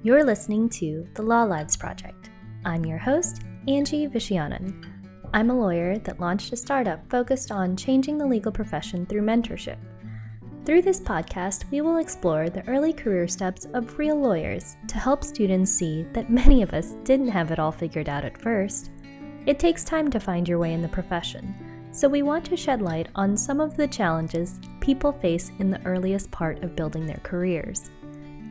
You're listening to the Law Lives Project. I'm your host, Angie Vishianan. I'm a lawyer that launched a startup focused on changing the legal profession through mentorship. Through this podcast, we will explore the early career steps of real lawyers to help students see that many of us didn't have it all figured out at first. It takes time to find your way in the profession, so we want to shed light on some of the challenges people face in the earliest part of building their careers.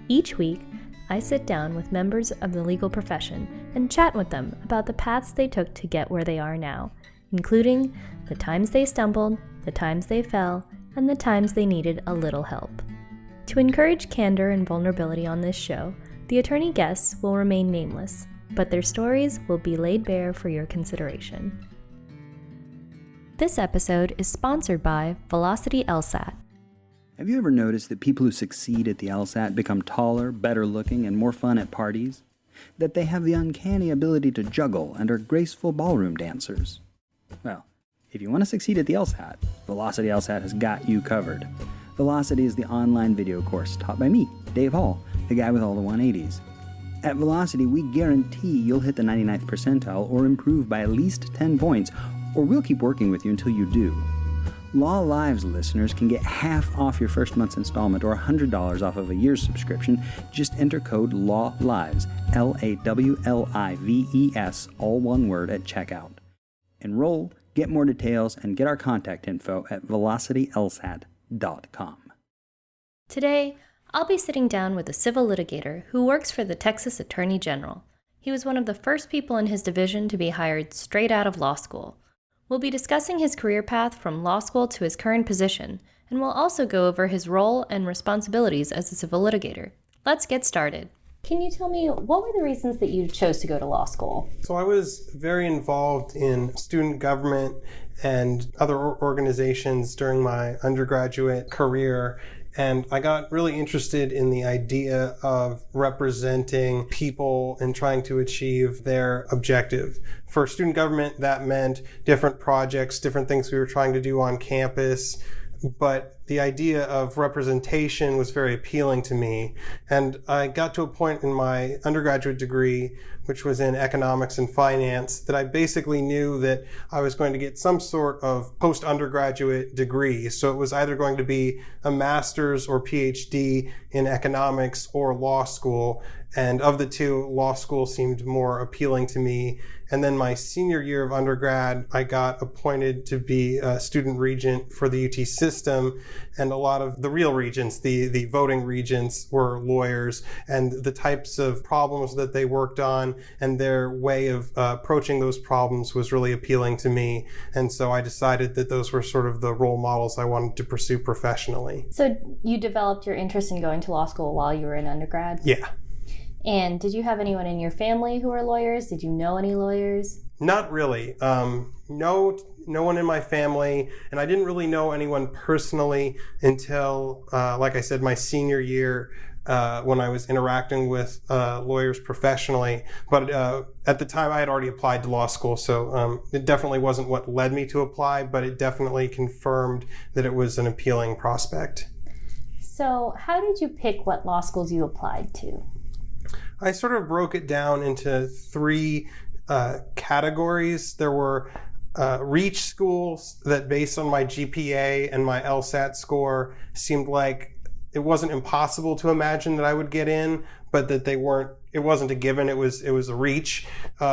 Each week, I sit down with members of the legal profession and chat with them about the paths they took to get where they are now, including the times they stumbled, the times they fell, and the times they needed a little help. To encourage candor and vulnerability on this show, the attorney guests will remain nameless, but their stories will be laid bare for your consideration. This episode is sponsored by Velocity LSAT. Have you ever noticed that people who succeed at the LSAT become taller, better looking, and more fun at parties? That they have the uncanny ability to juggle and are graceful ballroom dancers? Well, if you want to succeed at the LSAT, Velocity LSAT has got you covered. Velocity is the online video course taught by me, Dave Hall, the guy with all the 180s. At Velocity, we guarantee you'll hit the 99th percentile or improve by at least 10 points, or we'll keep working with you until you do. Law Lives listeners can get half off your first month's installment or $100 off of a year's subscription. Just enter code LAWLIVES, LAWLIVES, all one word, at checkout. Enroll, get more details, and get our contact info at velocitylsat.com. Today, I'll be sitting down with a civil litigator who works for the Texas Attorney General. He was one of the first people in his division to be hired straight out of law school. We'll be discussing his career path from law school to his current position, and we'll also go over his role and responsibilities as a civil litigator. Let's get started. Can you tell me, what were the reasons that you chose to go to law school? So I was very involved in student government and other organizations during my undergraduate career. And I got really interested in the idea of representing people and trying to achieve their objective. For student government, that meant different projects, different things we were trying to do on campus. But the idea of representation was very appealing to me. And I got to a point in my undergraduate degree, which was in economics and finance, that I basically knew that I was going to get some sort of post-undergraduate degree. So it was either going to be a master's or PhD in economics or law school. And of the two, law school seemed more appealing to me. And then my senior year of undergrad, I got appointed to be a student regent for the UT system. And a lot of the real regents, the voting regents, were lawyers. And the types of problems that they worked on and their way of approaching those problems was really appealing to me. And so I decided that those were sort of the role models I wanted to pursue professionally. So you developed your interest in going to law school while you were in undergrad? Yeah. And did you have anyone in your family who were lawyers? Did you know any lawyers? Not really. No one in my family, and I didn't really know anyone personally until, like I said, my senior year, when I was interacting with lawyers professionally. But at the time, I had already applied to law school, so it definitely wasn't what led me to apply, but it definitely confirmed that it was an appealing prospect. So how did you pick what law schools you applied to? I sort of broke it down into three categories. There were reach schools that, based on my GPA and my LSAT score, seemed like it wasn't impossible to imagine that I would get in, but that it wasn't a given, it was a reach.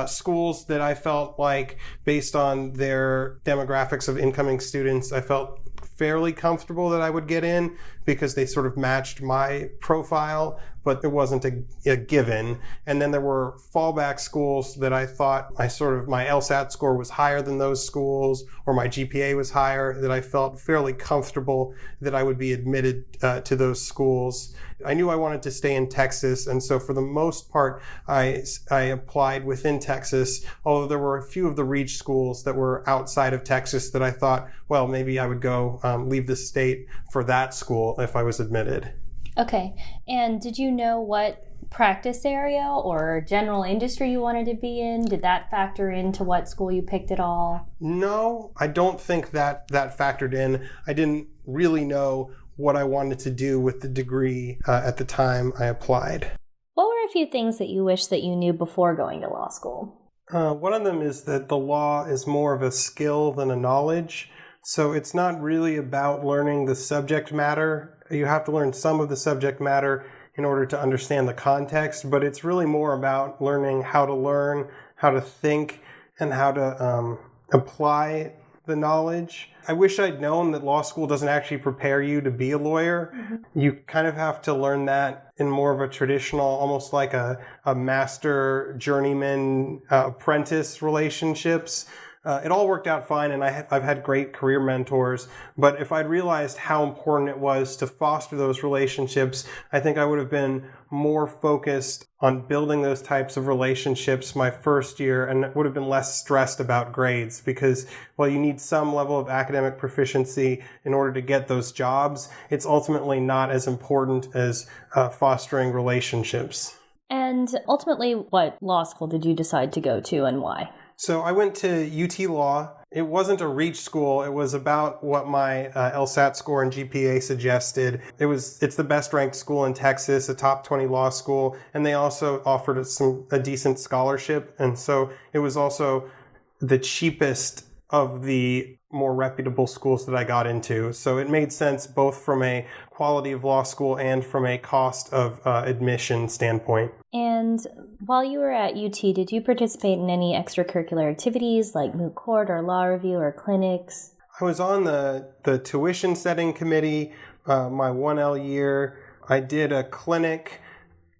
Schools that I felt like, based on their demographics of incoming students, I felt fairly comfortable that I would get in because they sort of matched my profile, but it wasn't a given. And then there were fallback schools that I thought my LSAT score was higher than those schools, or my GPA was higher, that I felt fairly comfortable that I would be admitted to those schools. I knew I wanted to stay in Texas, and so for the most part, I applied within Texas, although there were a few of the reach schools that were outside of Texas that I thought, well, maybe I would go leave the state for that school if I was admitted. Okay. And did you know what practice area or general industry you wanted to be in? Did that factor into what school you picked at all? No, I don't think that factored in. I didn't really know what I wanted to do with the degree at the time I applied. What were a few things that you wish that you knew before going to law school? One of them is that the law is more of a skill than a knowledge. So it's not really about learning the subject matter. You have to learn some of the subject matter in order to understand the context, but it's really more about learning, how to think, and how to apply the knowledge. I wish I'd known that law school doesn't actually prepare you to be a lawyer. Mm-hmm. You kind of have to learn that in more of a traditional, almost like a master journeyman apprentice relationships. It all worked out fine, and I've had great career mentors. But if I'd realized how important it was to foster those relationships, I think I would have been more focused on building those types of relationships my first year, and would have been less stressed about grades. Because while you need some level of academic proficiency in order to get those jobs, it's ultimately not as important as fostering relationships. And ultimately, what law school did you decide to go to, and why? So I went to UT Law. It wasn't a reach school. It was about what my LSAT score and GPA suggested. It's the best ranked school in Texas, a top 20 law school, and they also offered a decent scholarship. And so it was also the cheapest of the more reputable schools that I got into. So it made sense both from a quality of law school and from a cost of admission standpoint. And while you were at UT, did you participate in any extracurricular activities like moot court or law review or clinics? I was on the tuition setting committee my 1L year. I did a clinic.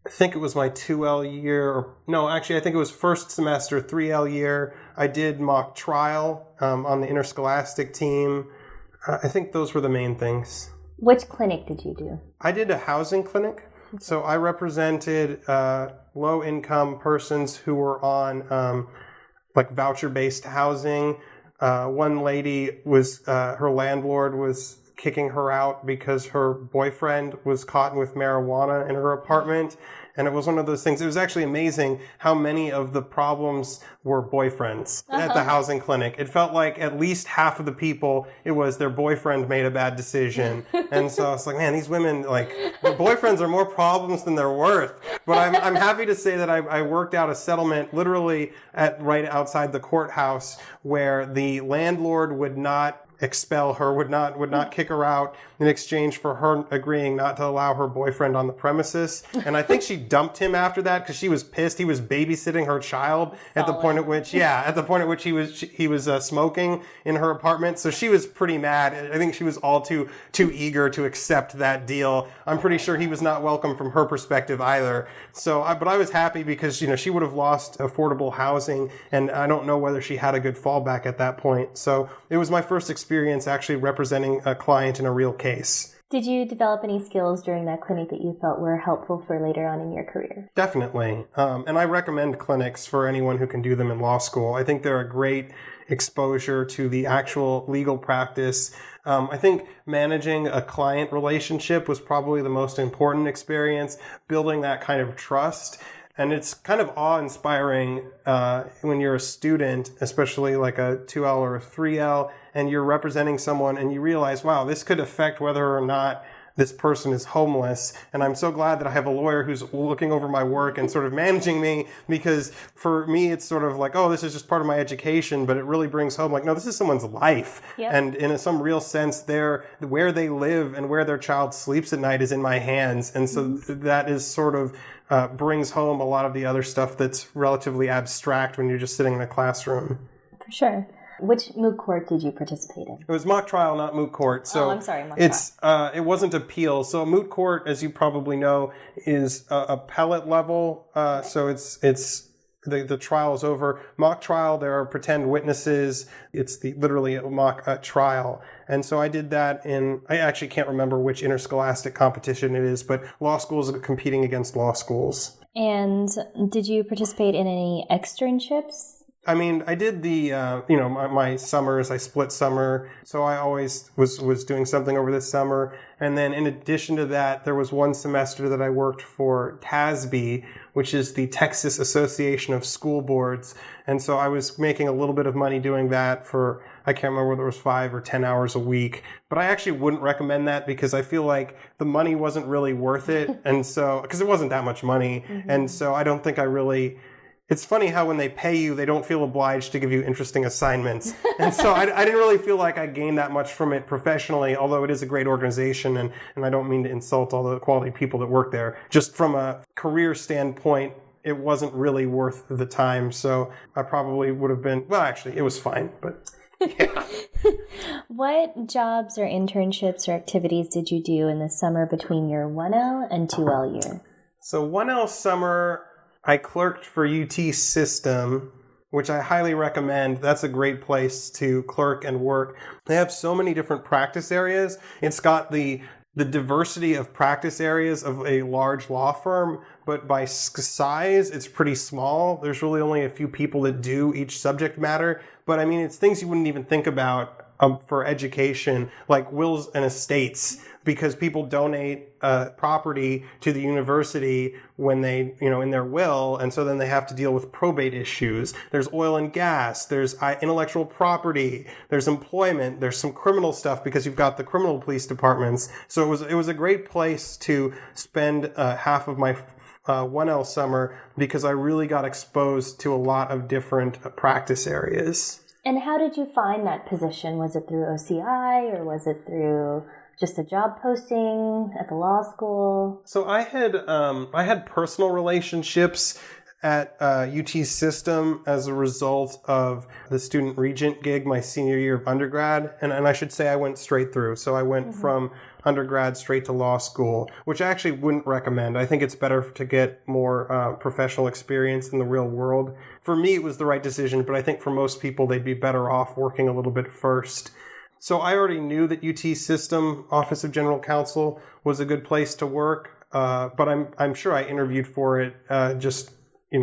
I think it was my 2L year. I think it was first semester 3L year. I did mock trial on the interscholastic team. I think those were the main things. Which clinic did you do? I did a housing clinic. So I represented low-income persons who were on voucher-based housing. One lady was her landlord was kicking her out because her boyfriend was caught with marijuana in her apartment. And it was one of those things. It was actually amazing how many of the problems were boyfriends at the housing clinic. It felt like at least half of the people, it was their boyfriend made a bad decision. And so I was like, man, these women, their boyfriends are more problems than they're worth. But I'm happy to say that I worked out a settlement literally right outside the courthouse where the landlord would not expel her, would not kick her out in exchange for her agreeing not to allow her boyfriend on the premises. And I think she dumped him after that because she was pissed. He was babysitting her child at the point at which he was smoking in her apartment. So she was pretty mad. I think she was all too eager to accept that deal. I'm pretty sure he was not welcome from her perspective either. But I was happy because she would have lost affordable housing, and I don't know whether she had a good fallback at that point. So it was my first experience actually representing a client in a real case. Did you develop any skills during that clinic that you felt were helpful for later on in your career? Definitely. And I recommend clinics for anyone who can do them in law school. I think they're a great exposure to the actual legal practice. I think managing a client relationship was probably the most important experience, building that kind of trust. And it's kind of awe-inspiring when you're a student, especially like a 2L or a 3L, and you're representing someone and you realize, wow, this could affect whether or not this person is homeless. And I'm so glad that I have a lawyer who's looking over my work and sort of managing me, because for me, it's sort of like, oh, this is just part of my education, but it really brings home like, no, this is someone's life. Yep. And in some real sense, where they live and where their child sleeps at night is in my hands. And so that is sort of brings home a lot of the other stuff that's relatively abstract when you're just sitting in a classroom. For sure. Which moot court did you participate in? It was mock trial, not moot court. So I'm sorry, mock trial. It wasn't appeal. So a moot court, as you probably know, is appellate level. So it's the trial is over. Mock trial, there are pretend witnesses. It's literally a mock trial. And so I did that I actually can't remember which interscholastic competition it is, but law schools are competing against law schools. And did you participate in any externships? I mean, I did my summers, I split summer. So I always was doing something over the summer. And then in addition to that, there was one semester that I worked for TASB, which is the Texas Association of School Boards. And so I was making a little bit of money doing that for I can't remember whether it was 5 or 10 hours a week. But I actually wouldn't recommend that because I feel like the money wasn't really worth it. And so, because it wasn't that much money. Mm-hmm. And so I don't think I really... It's funny how when they pay you, they don't feel obliged to give you interesting assignments. And so I didn't really feel like I gained that much from it professionally, although it is a great organization, and I don't mean to insult all the quality people that work there. Just from a career standpoint, it wasn't really worth the time. So I probably would have been, well, actually, it was fine, but yeah. What jobs or internships or activities did you do in the summer between your 1L and 2L year? So 1L summer... I clerked for UT System, which I highly recommend. That's a great place to clerk and work. They have so many different practice areas. It's got the diversity of practice areas of a large law firm, but by size, it's pretty small. There's really only a few people that do each subject matter. But I mean, it's things you wouldn't even think about for education, like wills and estates, because people donate property to the university when they, in their will, and so then they have to deal with probate issues. There's oil and gas, there's intellectual property, there's employment, there's some criminal stuff because you've got the criminal police departments. So it was a great place to spend half of my 1L summer because I really got exposed to a lot of different practice areas. And how did you find that position? Was it through OCI or was it through just a job posting at the law school? So I had personal relationships at UT System as a result of the student regent gig my senior year of undergrad. And I should say I went straight through. So I went from undergrad straight to law school, which I actually wouldn't recommend. I think it's better to get more professional experience in the real world. For me, it was the right decision, but I think for most people, they'd be better off working a little bit first. So I already knew that UT System, Office of General Counsel, was a good place to work, but I'm sure I interviewed for it just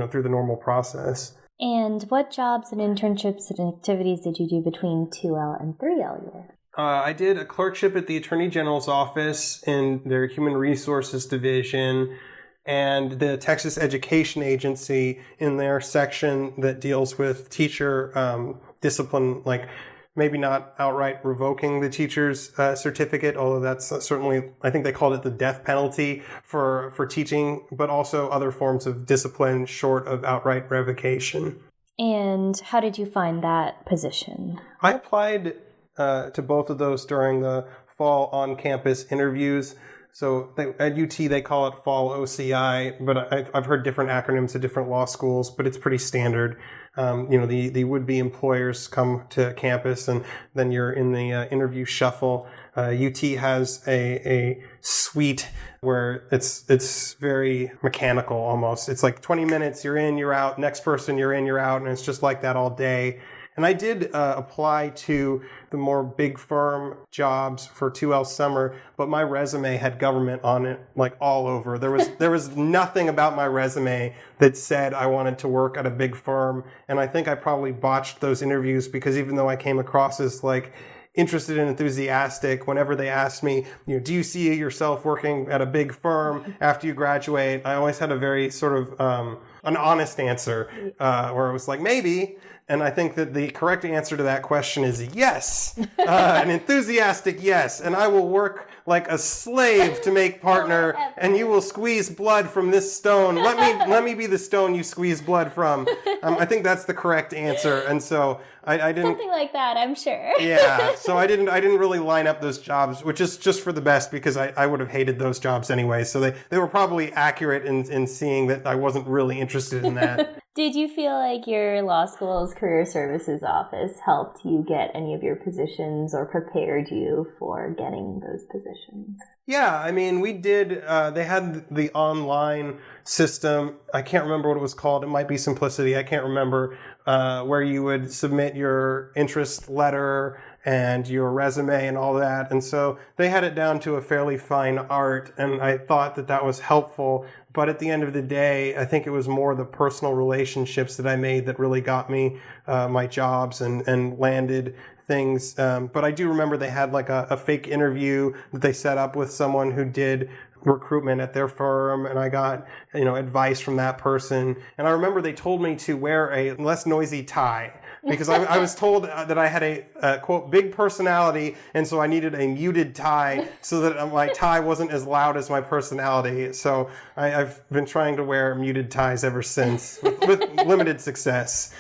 through the normal process. And what jobs and internships and activities did you do between 2L and 3L year? I did a clerkship at the Attorney General's office in their Human Resources Division and the Texas Education Agency in their section that deals with teacher discipline, like maybe not outright revoking the teacher's certificate, although that's certainly, I think they called it the death penalty for teaching, but also other forms of discipline short of outright revocation. And how did you find that position? I applied to both of those during the fall on-campus interviews. So at UT, they call it fall OCI, but I've heard different acronyms at different law schools, but it's pretty standard. The would-be employers come to campus, and then you're in the interview shuffle. UT has a suite where it's very mechanical almost. It's like 20 minutes, you're in, you're out, next person, you're in, you're out, and it's just like that all day. And I did apply to the more big firm jobs for 2L summer, but my resume had government on it like all over. There was nothing about my resume that said I wanted to work at a big firm. And I think I probably botched those interviews because even though I came across as like interested and enthusiastic, whenever they asked me, do you see yourself working at a big firm after you graduate? I always had a very sort of an honest answer where it was like, maybe. And I think that the correct answer to that question is yes, an enthusiastic yes. And I will work like a slave to make partner, and you will squeeze blood from this stone. Let me be the stone you squeeze blood from. I think that's the correct answer. And so I didn't. Something like that, I'm sure. Yeah. So I didn't really line up those jobs, which is just for the best because I would have hated those jobs anyway. So they were probably accurate in seeing that I wasn't really interested in that. Did you feel like your law school's career services office helped you get any of your positions or prepared you for getting those positions? Yeah, I mean, we did, they had the online system. I can't remember what it was called. It might be Simplicity. I can't remember, where you would submit your interest letter and your resume and all that. And so they had it down to a fairly fine art, and I thought that was helpful. But at the end of the day, I think it was more the personal relationships that I made that really got me my jobs and landed things. But I do remember they had like a fake interview that they set up with someone who did recruitment at their firm, and I got, advice from that person. And I remember they told me to wear a less noisy tie, because I was told that I had a quote, big personality, and so I needed a muted tie so that my tie wasn't as loud as my personality. So I've been trying to wear muted ties ever since, with limited success.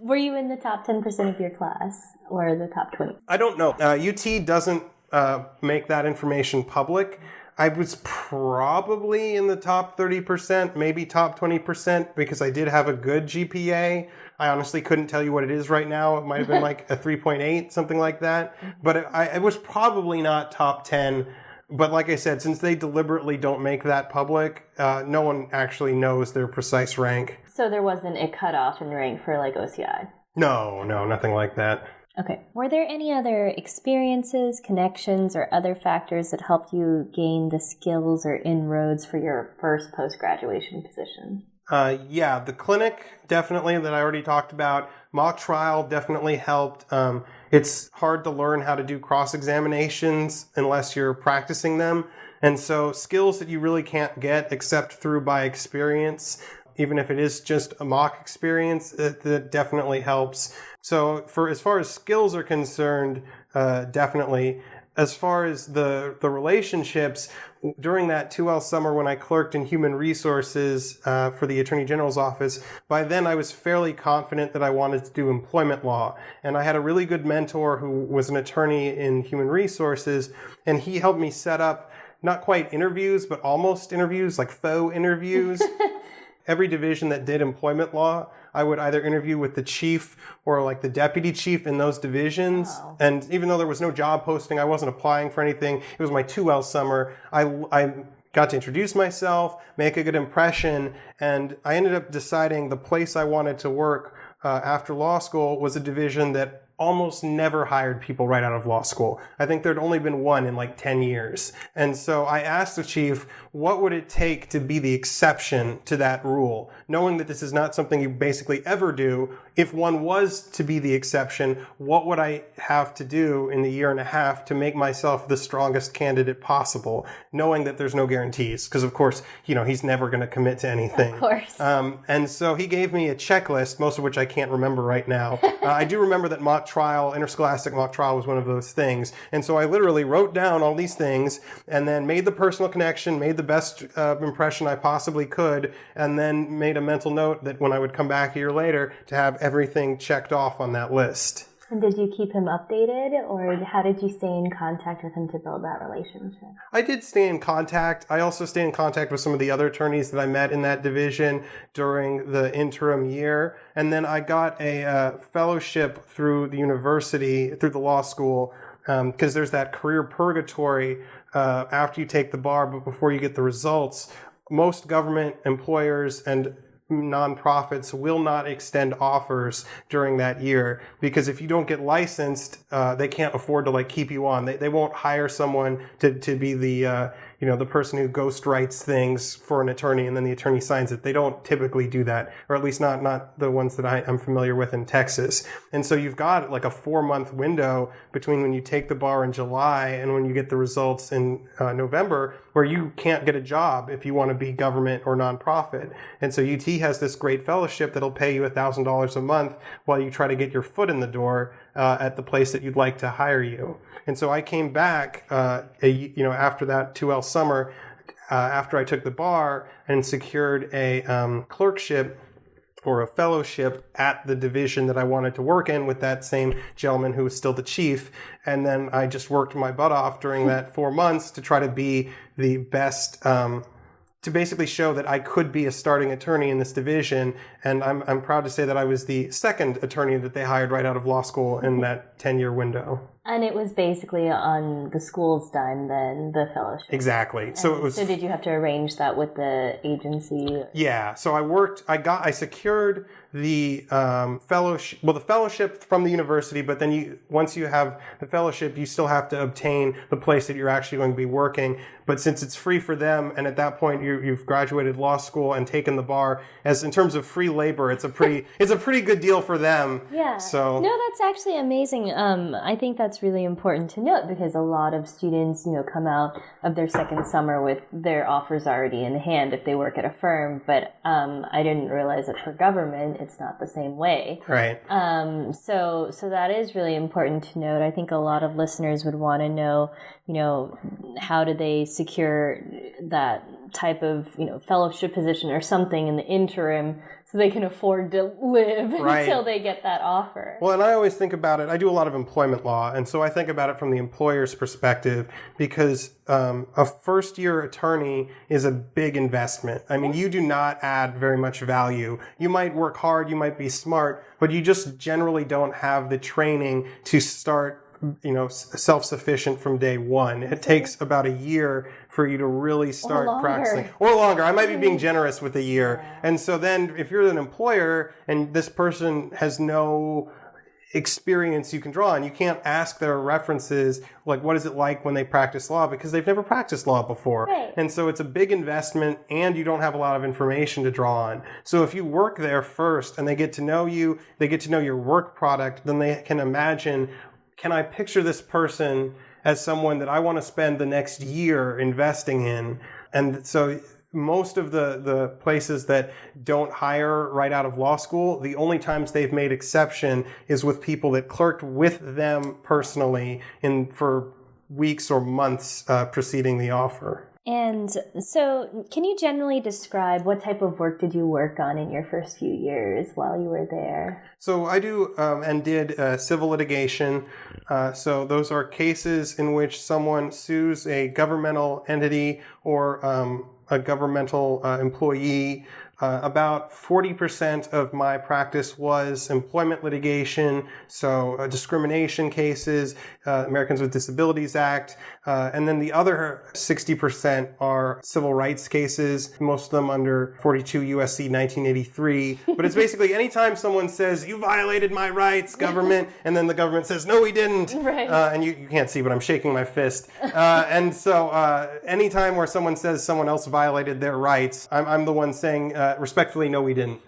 Were you in the top 10% of your class or the top 20? I don't know. UT doesn't make that information public. I was probably in the top 30%, maybe top 20%, because I did have a good GPA. I honestly couldn't tell you what it is right now. It might have been like a 3.8, something like that. But it was probably not top 10. But like I said, since they deliberately don't make that public, no one actually knows their precise rank. So there wasn't a cutoff in rank for like OCI? No, nothing like that. Okay. Were there any other experiences, connections, or other factors that helped you gain the skills or inroads for your first post-graduation position? Yeah, the clinic, definitely, that I already talked about. Mock trial definitely helped. It's hard to learn how to do cross-examinations unless you're practicing them. And so skills that you really can't get except through by experience, even if it is just a mock experience, that definitely helps. So as far as skills are concerned, definitely. As far as the relationships, during that 2L summer when I clerked in human resources for the Attorney General's office, by then I was fairly confident that I wanted to do employment law. And I had a really good mentor who was an attorney in human resources, and he helped me set up not quite interviews, but almost interviews, like faux interviews. Every division that did employment law, I would either interview with the chief or like the deputy chief in those divisions. Wow. And even though there was no job posting, I wasn't applying for anything. It was my 2L summer. I got to introduce myself, make a good impression, and I ended up deciding the place I wanted to work after law school was a division that almost never hired people right out of law school. I think there'd only been one in like 10 years. And so I asked the chief, what would it take to be the exception to that rule? Knowing that this is not something you basically ever do, if one was to be the exception, what would I have to do in the year and a half to make myself the strongest candidate possible? Knowing that there's no guarantees, because of course, he's never going to commit to anything. Of course. And so he gave me a checklist, most of which I can't remember right now. I do remember that interscholastic mock trial was one of those things. And so I literally wrote down all these things and then made the personal connection, made the best impression I possibly could, and then made a mental note that when I would come back a year later to have everything checked off on that list. And did you keep him updated, or how did you stay in contact with him to build that relationship? I did stay in contact. I also stayed in contact with some of the other attorneys that I met in that division during the interim year. And then I got a fellowship through the university, through the law school, because there's that career purgatory after you take the bar, but before you get the results. Most government employers and nonprofits will not extend offers during that year, because if you don't get licensed, they can't afford to keep you on. They won't hire someone to be the the person who ghostwrites things for an attorney and then the attorney signs it. They don't typically do that, or at least not the ones that I'm familiar with in Texas. And so you've got like a 4-month window between when you take the bar in July and when you get the results in November, where you can't get a job if you want to be government or nonprofit. And so UT has this great fellowship that'll pay you $1,000 a month while you try to get your foot in the door at the place that you'd like to hire you. And so I came back, after that 2L summer, after I took the bar and secured a clerkship or a fellowship at the division that I wanted to work in with that same gentleman who was still the chief. And then I just worked my butt off during that 4 months to try to be the best, to basically show that I could be a starting attorney in this division. And I'm proud to say that I was the second attorney that they hired right out of law school in that 10-year window. And it was basically on the school's dime then, the fellowship. Exactly. So did you have to arrange that with the agency? Yeah. So I secured the fellowship, the fellowship from the university, but then once you have the fellowship, you still have to obtain the place that you're actually going to be working. But since it's free for them, and at that point you've graduated law school and taken the bar, as in terms of free labor, it's a pretty good deal for them. Yeah. So no, that's actually amazing. I think that's that's really important to note because a lot of students, come out of their second summer with their offers already in hand if they work at a firm. But I didn't realize that for government, it's not the same way. Right. So that is really important to note. I think a lot of listeners would want to know, how do they secure that type of, fellowship position or something in the interim so they can afford to live until they get that offer. Well, and I always think about it, I do a lot of employment law, and so I think about it from the employer's perspective because a first-year attorney is a big investment. I mean, you do not add very much value. You might work hard, you might be smart, but you just generally don't have the training to start self-sufficient from day one. It takes about a year for you to really start practicing. Or longer. I might be being generous with a year. And so then if you're an employer and this person has no experience you can draw on, you can't ask their references, like, what is it like when they practice law? Because they've never practiced law before. Right. And so it's a big investment and you don't have a lot of information to draw on. So if you work there first and they get to know you, they get to know your work product, then they can imagine, can I picture this person as someone that I want to spend the next year investing in? And so most of the places that don't hire right out of law school, the only times they've made exception is with people that clerked with them personally for weeks or months preceding the offer. And so can you generally describe what type of work did you work on in your first few years while you were there? So I do and did civil litigation. So those are cases in which someone sues a governmental entity or a governmental employee. About 40% of my practice was employment litigation, so discrimination cases, Americans with Disabilities Act, and then the other 60% are civil rights cases, most of them under 42 USC 1983. But it's basically anytime someone says, you violated my rights, government, and then the government says, no, we didn't. Right. And you can't see, but I'm shaking my fist. And so anytime where someone says someone else violated their rights, I'm the one saying, respectfully, no, we didn't.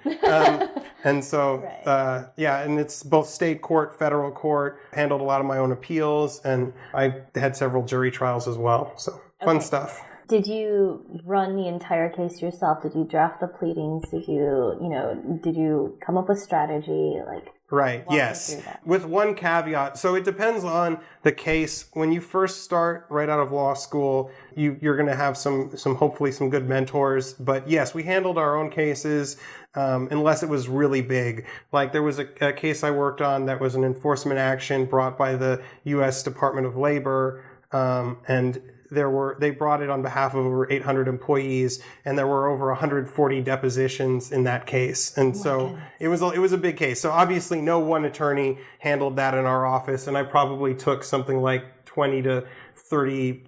And so, and it's both state court, federal court, handled a lot of my own appeals, and I had several jury trials as well. So fun stuff. Did you run the entire case yourself? Did you draft the pleadings? Did you come up with strategy? Right, yes. With one caveat. So it depends on the case. When you first start right out of law school, you're going to have some hopefully some good mentors. But yes, we handled our own cases unless it was really big. Like there was a case I worked on that was an enforcement action brought by the U.S. Department of Labor, and they brought it on behalf of over 800 employees, and there were over 140 depositions in that case. And it was a big case. So obviously no one attorney handled that in our office, and I probably took something like 20 to 30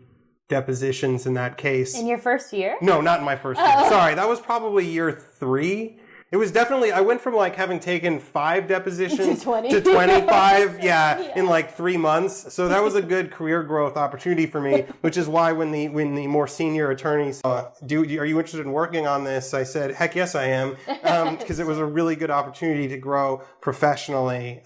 depositions in that case. In your first year? No, not in my first year. Sorry, that was probably year 3. It was definitely, I went from having taken 5 depositions to 20. to 25, in 3 months. So that was a good career growth opportunity for me, which is why when the more senior attorneys, are you interested in working on this? I said, heck yes, I am, because it was a really good opportunity to grow professionally.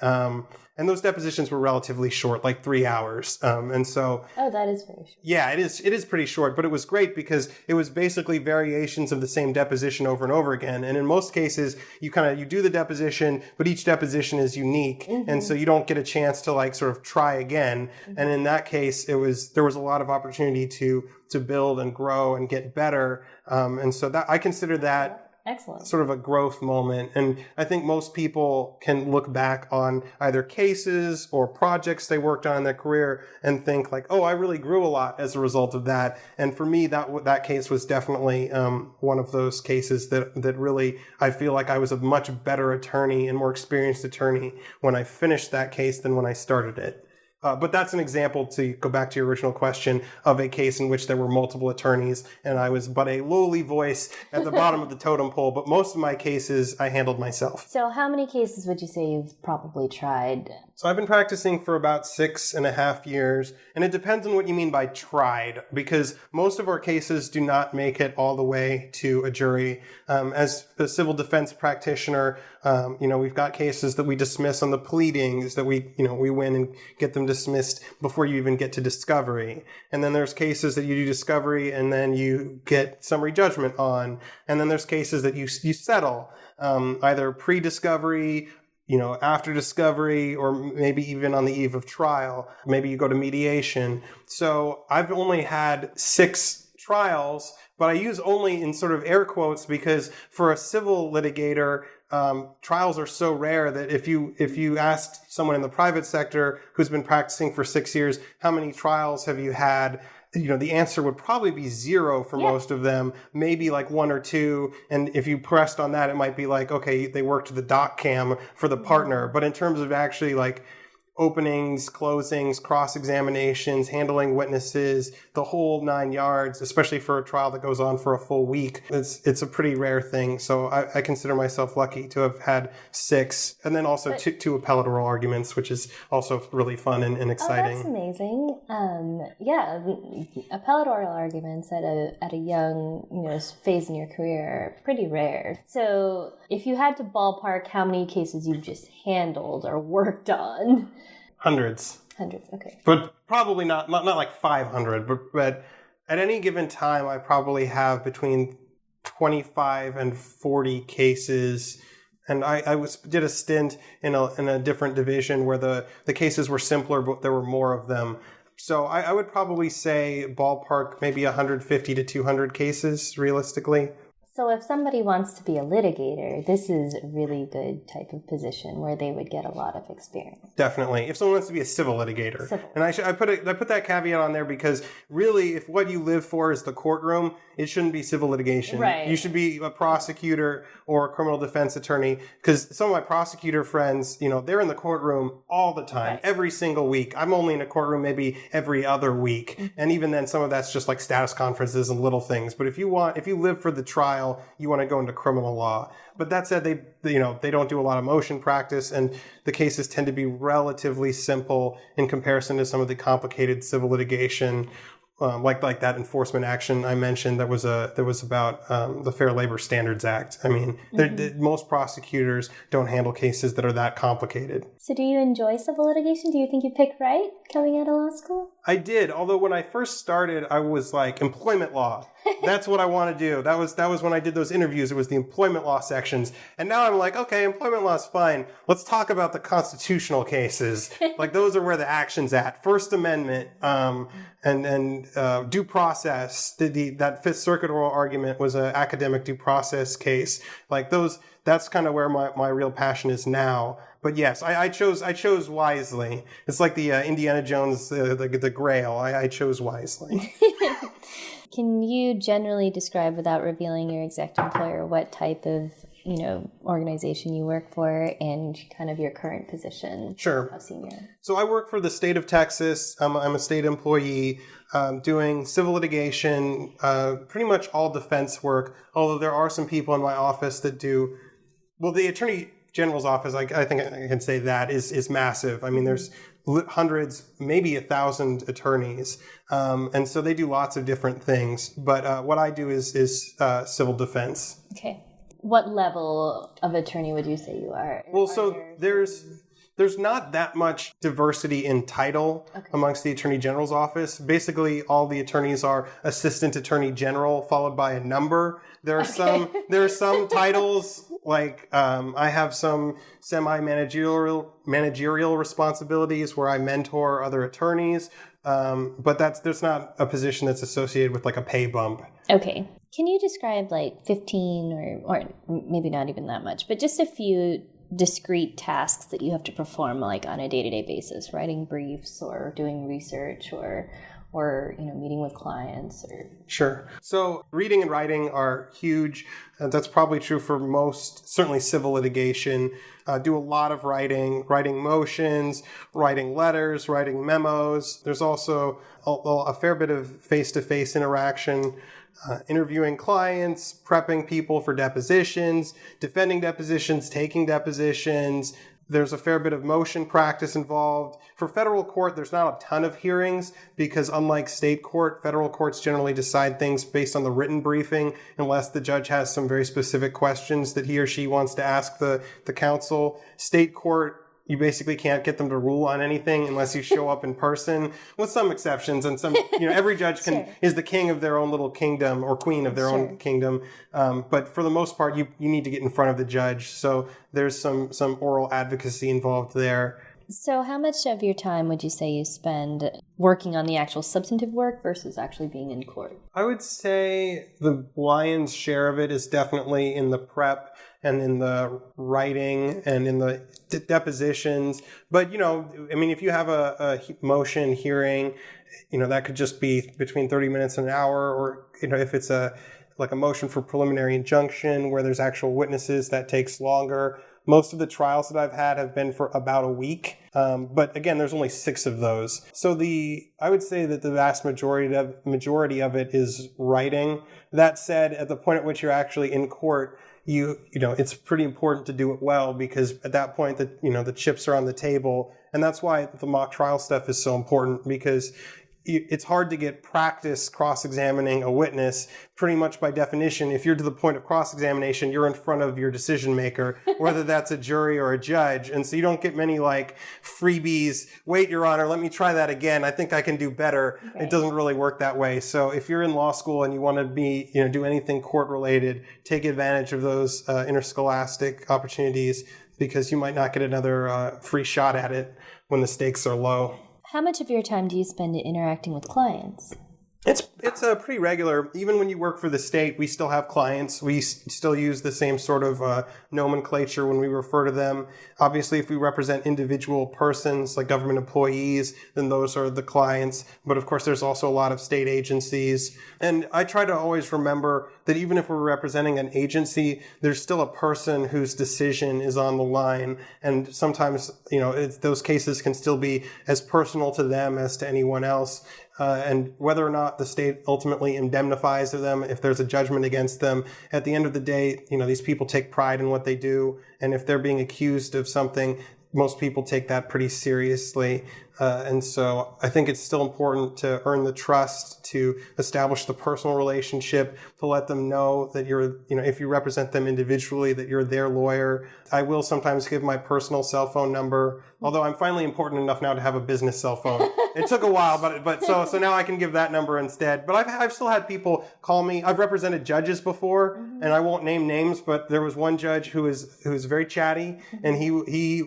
And those depositions were relatively short, like 3 hours. And so... Oh, that is very short. Yeah, it is pretty short, but it was great because it was basically variations of the same deposition over and over again. And in most cases, you do the deposition, but each deposition is unique. Mm-hmm. And so you don't get a chance to sort of try again. Mm-hmm. And in that case, there was a lot of opportunity to build and grow and get better. And so that I consider that excellent. Sort of a growth moment. And I think most people can look back on either cases or projects they worked on in their career and think oh, I really grew a lot as a result of that. And for me, that case was definitely one of those cases that really, I feel like I was a much better attorney and more experienced attorney when I finished that case than when I started it. But that's an example, to go back to your original question, of a case in which there were multiple attorneys and I was but a lowly voice at the bottom of the totem pole. But most of my cases I handled myself. So how many cases would you say you've probably tried So I've been practicing for about 6.5 years, and it depends on what you mean by tried, because most of our cases do not make it all the way to a jury. As a civil defense practitioner, we've got cases that we dismiss on the pleadings, that we win and get them dismissed before you even get to discovery. And then there's cases that you do discovery and then you get summary judgment on. And then there's cases that you settle, either pre-discovery, after discovery, or maybe even on the eve of trial. Maybe you go to mediation. So I've only had 6 trials, but I use only in sort of air quotes because for a civil litigator, trials are so rare that if you asked someone in the private sector who's been practicing for 6 years, how many trials have you had? The answer would probably be 0 for most of them, maybe like 1 or 2. And if you pressed on that, it might be like, okay, they worked the doc cam for the partner. But in terms of actually like openings, closings, cross-examinations, handling witnesses, the whole 9 yards, especially for a trial that goes on for a full week, it's a pretty rare thing. So I consider myself lucky to have had 6, and then also two appellate oral arguments, which is also really fun and exciting. Oh, that's amazing. Appellate oral arguments at a young phase in your career are pretty rare. So if you had to ballpark how many cases you've just handled or worked on. Hundreds, okay. But probably not like 500, but at any given time, I probably have between 25 and 40 cases. And I did a stint in a different division where the cases were simpler, but there were more of them. So I would probably say ballpark maybe 150 to 200 cases, realistically. So if somebody wants to be a litigator, this is a really good type of position where they would get a lot of experience. Definitely. If someone wants to be a civil litigator. And I put that caveat on there because really, if what you live for is the courtroom, it shouldn't be civil litigation. Right. You should be a prosecutor or a criminal defense attorney, because some of my prosecutor friends, they're in the courtroom all the time, every single week. I'm only in a courtroom maybe every other week. Mm-hmm. And even then, some of that's just like status conferences and little things. But if you live for the trial, you want to go into criminal law. But that said, they don't do a lot of motion practice, and the cases tend to be relatively simple in comparison to some of the complicated civil litigation, like that enforcement action I mentioned that was about the Fair Labor Standards Act. I mean, most prosecutors don't handle cases that are that complicated. So do you enjoy civil litigation? Do you think you picked right coming out of law school? I did, although when I first started, I was like, employment law. That's what I want to do. That was when I did those interviews. It was the employment law sections. And now I'm like, okay, employment law is fine. Let's talk about the constitutional cases. Like those are where the action's at. First Amendment, and due process. That Fifth Circuit oral argument was an academic due process case. Like those, that's kind of where my real passion is now. But yes, I chose wisely. It's like the Indiana Jones, the Grail. I chose wisely. Can you generally describe, without revealing your exact employer, what type of organization you work for and kind of your current position? Sure. How senior? So I work for the state of Texas. I'm a state employee doing civil litigation, pretty much all defense work, although there are some people in my office that do, well, the Attorney General's office, I think I can say that is massive. I mean, there's hundreds, maybe 1,000 attorneys. And so they do lots of different things. But what I do is civil defense. Okay. What level of attorney would you say you are? Well, so there's not that much diversity in title amongst the Attorney General's office. Basically, all the attorneys are Assistant Attorney General followed by a number. There are some titles like I have some semi-managerial responsibilities where I mentor other attorneys, but there's not a position that's associated with like a pay bump. Okay. Can you describe like 15 or maybe not even that much, but just a few discrete tasks that you have to perform like on a day-to-day basis, writing briefs or doing research or meeting with clients? Sure. So reading and writing are huge. That's probably true for most, certainly civil litigation. Do a lot of writing motions, writing letters, writing memos. There's also a fair bit of face-to-face interaction, interviewing clients, prepping people for depositions, defending depositions, taking depositions, There's a fair bit of motion practice involved. For federal court, there's not a ton of hearings because unlike state court, federal courts generally decide things based on the written briefing unless the judge has some very specific questions that he or she wants to ask the counsel. State court, you basically can't get them to rule on anything unless you show up in person, with some exceptions. And some, every judge is the king of their own little kingdom or queen of their own kingdom. But for the most part, you need to get in front of the judge. So there's some oral advocacy involved there. So how much of your time would you say you spend working on the actual substantive work versus actually being in court? I would say the lion's share of it is definitely in the prep and in the writing and in the depositions. But, if you have a motion hearing, that could just be between 30 minutes and an hour, or, if it's like a motion for preliminary injunction where there's actual witnesses, that takes longer. Most of the trials that I've had have been for about a week. But again, there's only 6 of those. So I would say that the vast majority of it is writing. That said, at the point at which you're actually in court, it's pretty important to do it well, because at that point the chips are on the table. And that's why the mock trial stuff is so important, because it's hard to get practice cross-examining a witness. Pretty much by definition, if you're to the point of cross-examination, you're in front of your decision maker, whether that's a jury or a judge. And so you don't get many freebies. Wait, Your Honor, let me try that again. I think I can do better. Okay. It doesn't really work that way. So if you're in law school and you want to do anything court-related, take advantage of those interscholastic opportunities, because you might not get another free shot at it when the stakes are low. How much of your time do you spend interacting with clients? It's pretty regular. Even when you work for the state, we still have clients. We still use the same sort of nomenclature when we refer to them. Obviously, if we represent individual persons like government employees, then those are the clients. But of course, there's also a lot of state agencies. And I try to always remember that even if we're representing an agency, there's still a person whose decision is on the line. And sometimes, those cases can still be as personal to them as to anyone else. And whether or not the state ultimately indemnifies them, if there's a judgment against them, at the end of the day, these people take pride in what they do. And if they're being accused of something, most people take that pretty seriously. And so I think it's still important to earn the trust, to establish the personal relationship, to let them know that you're, if you represent them individually, that you're their lawyer. I will sometimes give my personal cell phone number, although I'm finally important enough now to have a business cell phone. It took a while, but so now I can give that number instead. But I've still had people call me. I've represented judges before, and I won't name names, but there was one judge who was very chatty, and he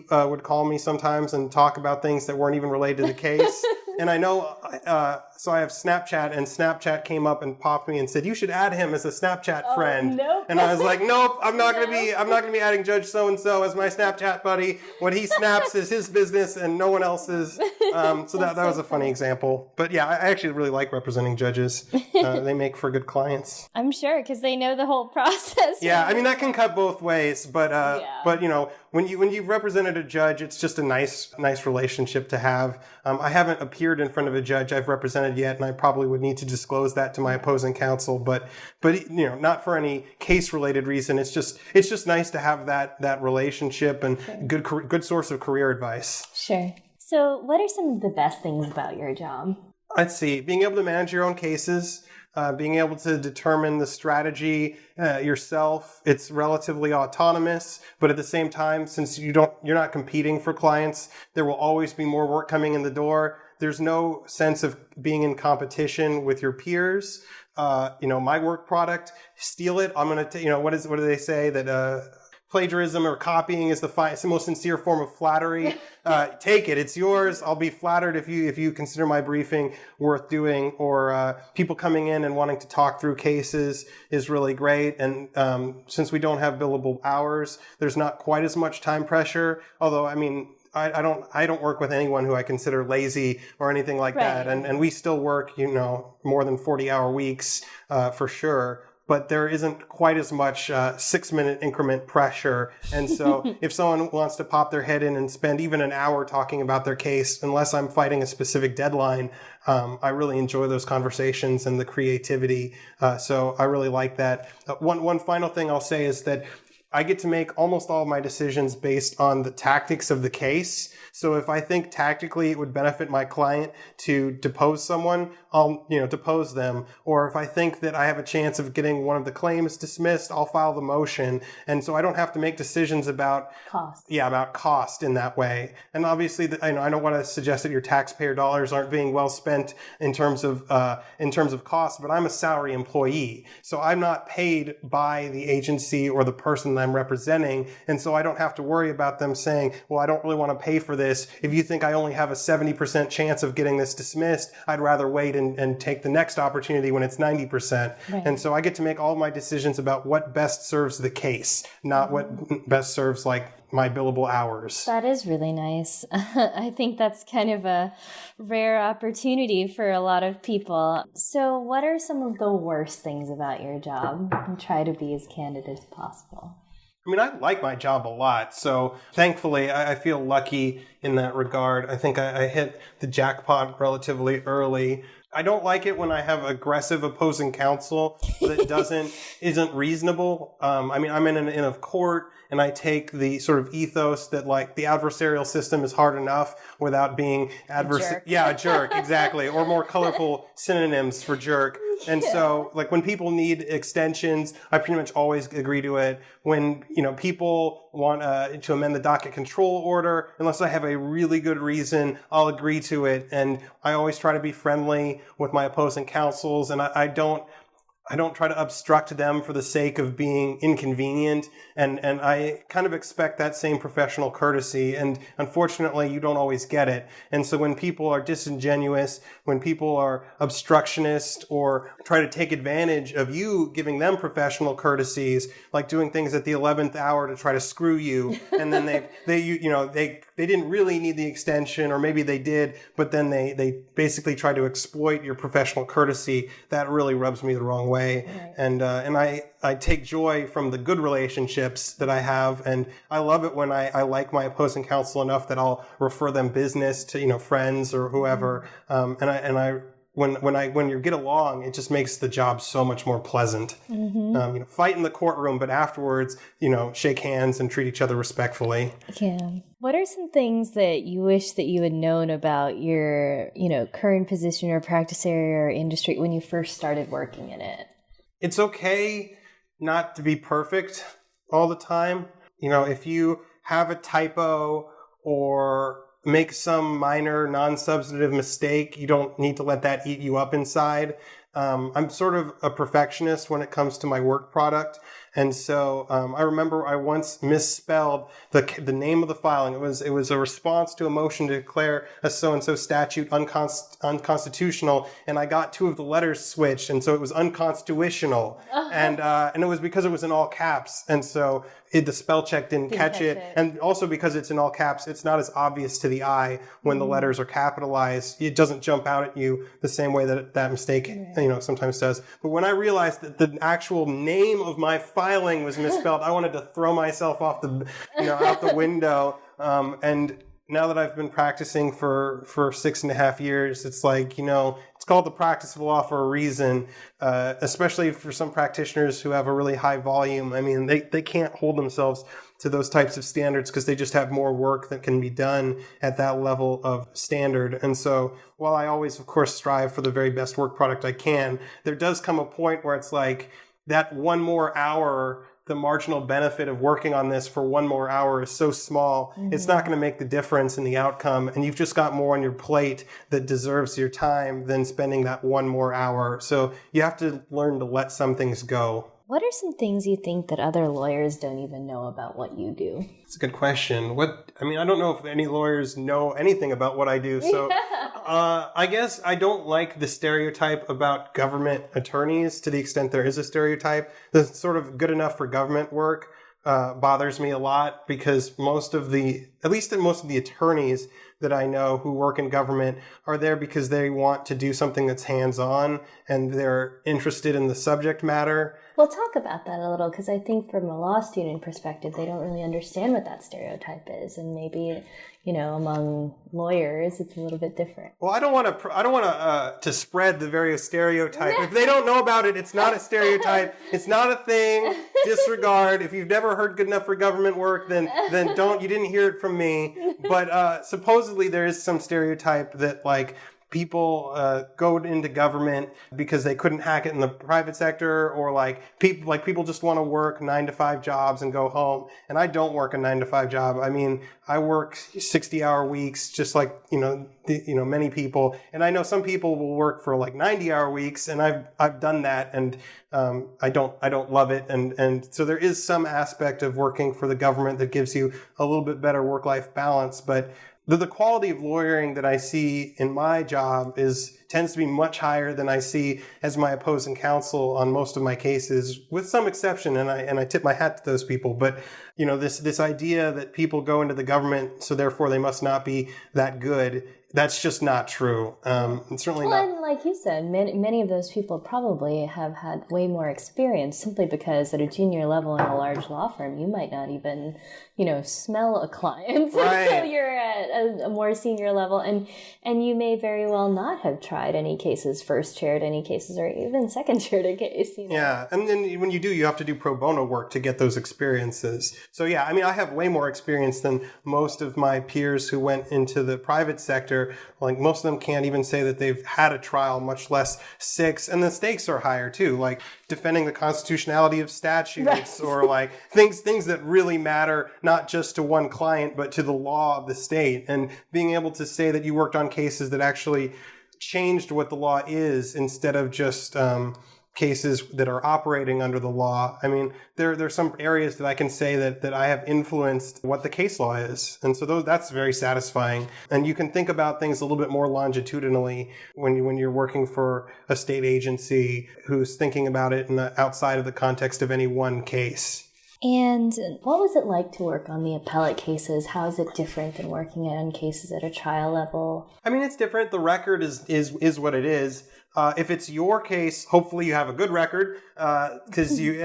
would call me sometimes and talk about things that weren't even related to the case. And I know, so I have Snapchat, and Snapchat came up and popped me and said, "You should add him as a Snapchat friend." Nope. And I was like, "Nope, I'm not going to be adding Judge so and so as my Snapchat buddy. What he snaps is his business and no one else's." So that was a funny example. But yeah, I actually really like representing judges. They make for good clients. I'm sure, because they know the whole process. Yeah, I mean that can cut both ways, but when you've represented a judge, it's just a nice relationship to have. I haven't appeared in front of a judge I've represented yet, and I probably would need to disclose that to my opposing counsel. But not for any case related reason. It's just nice to have that relationship and good source of career advice. Sure. So, what are some of the best things about your job? I'd see being able to manage your own cases. Being able to determine the strategy yourself. It's relatively autonomous, but at the same time, since you're not competing for clients, there will always be more work coming in the door. There's no sense of being in competition with your peers. My work product, steal it. I'm going to, what do they say that, plagiarism or copying is the most sincere form of flattery. Take it. It's yours. I'll be flattered if you consider my briefing worth doing. Or people coming in and wanting to talk through cases is really great. And since we don't have billable hours, there's not quite as much time pressure. Although, I mean, I don't work with anyone who I consider lazy or anything like that. And we still work, more than 40-hour weeks for sure. But there isn't quite as much 6-minute increment pressure. And so if someone wants to pop their head in and spend even an hour talking about their case, unless I'm fighting a specific deadline, I really enjoy those conversations and the creativity. So I really like that. One final thing I'll say is that I get to make almost all of my decisions based on the tactics of the case. So if I think tactically it would benefit my client to depose someone, I'll, depose them. Or if I think that I have a chance of getting one of the claims dismissed, I'll file the motion. And so I don't have to make decisions about cost. Yeah, about cost in that way. And obviously, I don't want to suggest that your taxpayer dollars aren't being well spent in terms of cost, but I'm a salary employee. So I'm not paid by the agency or the person that I'm representing. And so I don't have to worry about them saying, well, I don't really want to pay for this. If you think I only have a 70% chance of getting this dismissed, I'd rather wait and take the next opportunity when it's 90%. Right. And so I get to make all my decisions about what best serves the case, not what best serves my billable hours. That is really nice. I think that's kind of a rare opportunity for a lot of people. So what are some of the worst things about your job? And try to be as candid as possible. I mean, I like my job a lot. So thankfully, I feel lucky in that regard. I think I hit the jackpot relatively early. I don't like it when I have aggressive opposing counsel that isn't reasonable. I'm in a court, and I take the sort of ethos that the adversarial system is hard enough without being Jerk. Yeah, a jerk, exactly. Or more colorful synonyms for jerk. And so when people need extensions, I pretty much always agree to it. When, people want to amend the docket control order, unless I have a really good reason, I'll agree to it. And I always try to be friendly with my opposing counsels, and I don't try to obstruct them for the sake of being inconvenient. And I kind of expect that same professional courtesy. And unfortunately, you don't always get it. And so when people are disingenuous, when people are obstructionist or try to take advantage of you giving them professional courtesies, like doing things at the 11th hour to try to screw you, and then they didn't really need the extension, or maybe they did, but then they basically try to exploit your professional courtesy, that really rubs me the wrong way. Right. And I take joy from the good relationships that I have, and I love it when I like my opposing counsel enough that I'll refer them business to friends or whoever. When you get along, it just makes the job so much more pleasant. Mm-hmm. Fight in the courtroom, but afterwards, shake hands and treat each other respectfully. Yeah. What are some things that you wish that you had known about your, current position or practice area or industry when you first started working in it? It's okay not to be perfect all the time. If you have a typo or make some minor non-substantive mistake, you don't need to let that eat you up inside. I'm sort of a perfectionist when it comes to my work product. And so I remember I once misspelled the name of the filing. It was a response to a motion to declare a so-and-so statute unconstitutional, and I got two of the letters switched, and so it was unconstitutional. And it was because it was in all caps, and so the spell check didn't catch it. And also because it's in all caps, it's not as obvious to the eye when the letters are capitalized. It doesn't jump out at you the same way that mistake sometimes does. But when I realized that the actual name of my filing was misspelled, I wanted to throw myself off out the window. And now that I've been practicing for 6.5 years, it's it's called the practice of law for a reason, especially for some practitioners who have a really high volume. I mean, they can't hold themselves to those types of standards because they just have more work that can be done at that level of standard. And so while I always, of course, strive for the very best work product I can, there does come a point where it's that one more hour, the marginal benefit of working on this for one more hour is so small, it's not going to make the difference in the outcome. And you've just got more on your plate that deserves your time than spending that one more hour. So you have to learn to let some things go. What are some things you think that other lawyers don't even know about what you do? It's a good question. I don't know if any lawyers know anything about what I do. So I guess I don't like the stereotype about government attorneys to the extent there is a stereotype. The sort of good enough for government work bothers me a lot because most of the attorneys that I know who work in government are there because they want to do something that's hands-on and they're interested in the subject matter. We'll talk about that a little because I think from a law student perspective, they don't really understand what that stereotype is. And maybe, among lawyers, it's a little bit different. Well, I don't want to spread the various stereotypes. If they don't know about it, it's not a stereotype. It's not a thing. Disregard. If you've never heard Good Enough for Government work, then don't. You didn't hear it from me. But supposedly there is some stereotype that like people go into government because they couldn't hack it in the private sector, or people just want to work 9-to-5 jobs and go home. And I don't work a 9-to-5 job. I mean, I work 60-hour weeks, just like many people. And I know some people will work for like 90-hour weeks, and I've done that, and I don't love it. And so there is some aspect of working for the government that gives you a little bit better work-life balance, but the quality of lawyering that I see in my job tends to be much higher than I see as my opposing counsel on most of my cases, with some exception, and I tip my hat to those people. But this idea that people go into the government, so therefore they must not be that good, that's just not true. And certainly not. And like you said, many of those people probably have had way more experience, simply because at a junior level in a large law firm, you might not even, smell a client right. until you're at a more senior level. And you may very well not have tried any cases, first chaired any cases, or even second chaired a case. Yeah, and then when you do, you have to do pro bono work to get those experiences. So yeah, I mean, I have way more experience than most of my peers who went into the private sector. Like, most of them can't even say that they've had a trial, much less 6. And the stakes are higher too, like defending the constitutionality of statutes, right. Or like things that really matter, not just to one client, but to the law of the state. And being able to say that you worked on cases that actually changed what the law is, instead of just cases that are operating under the law. I mean, there's some areas that I can say that I have influenced what the case law is. And so that's very satisfying. And you can think about things a little bit more longitudinally when you're working for a state agency who's thinking about it outside of the context of any one case. And what was it like to work on the appellate cases? How is it different than working on cases at a trial level? I mean, it's different. The record is what it is. If it's your case, hopefully you have a good record, and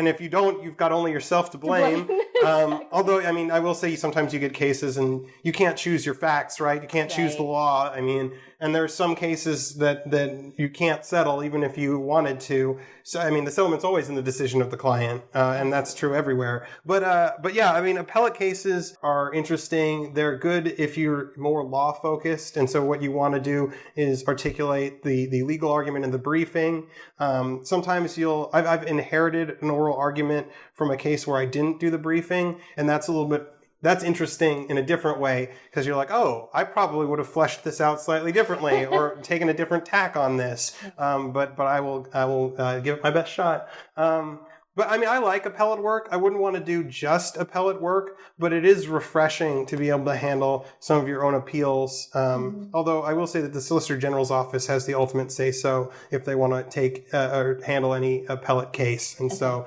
if you don't, you've got only yourself to blame. Although, I mean, I will say sometimes you get cases and you can't choose your facts, right? You can't choose the law. I mean, and there are some cases that you can't settle even if you wanted to. So, I mean, the settlement's always in the decision of the client, and that's true everywhere. But yeah, I mean, appellate cases are interesting. They're good if you're more law focused, and so what you want to do is articulate the legal argument in the briefing. Sometimes I've inherited an oral argument from a case where I didn't do the briefing, and that's interesting in a different way, because you're like, oh, I probably would have fleshed this out slightly differently or taken a different tack on this. But I will give it my best shot. But I mean, I like appellate work. I wouldn't want to do just appellate work, but it is refreshing to be able to handle some of your own appeals. Although I will say that the Solicitor General's office has the ultimate say-so if they want to take or handle any appellate case. And so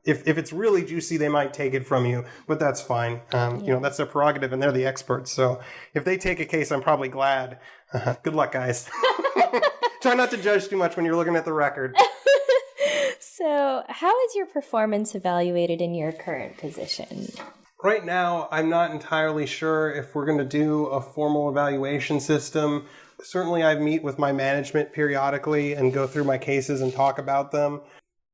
if it's really juicy, they might take it from you, but that's fine. That's their prerogative, and they're the experts. So if they take a case, I'm probably glad. Good luck, guys. Try not to judge too much when you're looking at the record. So how is your performance evaluated in your current position? Right now, I'm not entirely sure if we're going to do a formal evaluation system. Certainly, I meet with my management periodically and go through my cases and talk about them.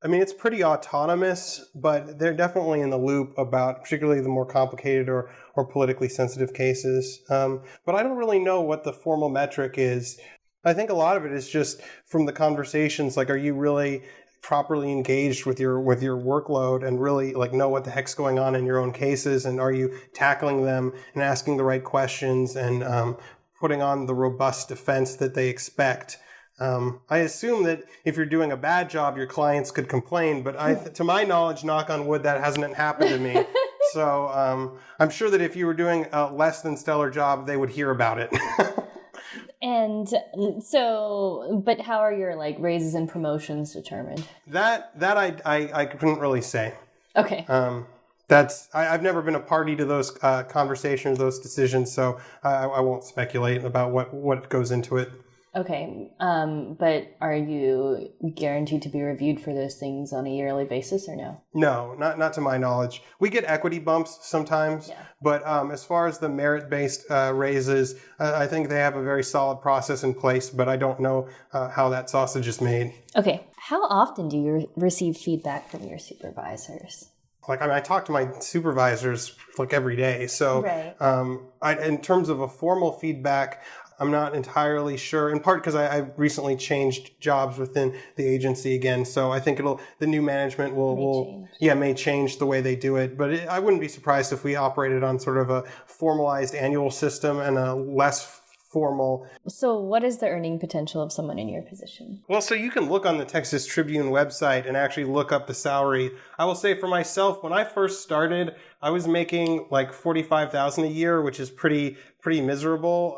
I mean, it's pretty autonomous, but they're definitely in the loop about particularly the more complicated or politically sensitive cases. But I don't really know what the formal metric is. I think a lot of it is just from the conversations, like, are you really properly engaged with your workload and really like know what the heck's going on in your own cases, and are you tackling them and asking the right questions and putting on the robust defense that they expect. I assume that if you're doing a bad job, your clients could complain, but to my knowledge, knock on wood, that hasn't happened to me. So I'm sure that if you were doing a less than stellar job, they would hear about it. And so, but how are your like raises and promotions determined? That I couldn't really say. Okay. I've never been a party to those conversations, those decisions, so I won't speculate about what goes into it. Okay, but are you guaranteed to be reviewed for those things on a yearly basis or no? No, not to my knowledge. We get equity bumps sometimes, but as far as the merit-based raises, I think they have a very solid process in place, but I don't know how that sausage is made. Okay, how often do you receive feedback from your supervisors? I talk to my supervisors every day. So in terms of a formal feedback, I'm not entirely sure, in part because I recently changed jobs within the agency again. So I think the new management may change the way they do it. But I wouldn't be surprised if we operated on sort of a formalized annual system and a less formal. So what is the earning potential of someone in your position? Well, so you can look on the Texas Tribune website and actually look up the salary. I will say for myself, when I first started, I was making $45,000 a year, which is pretty miserable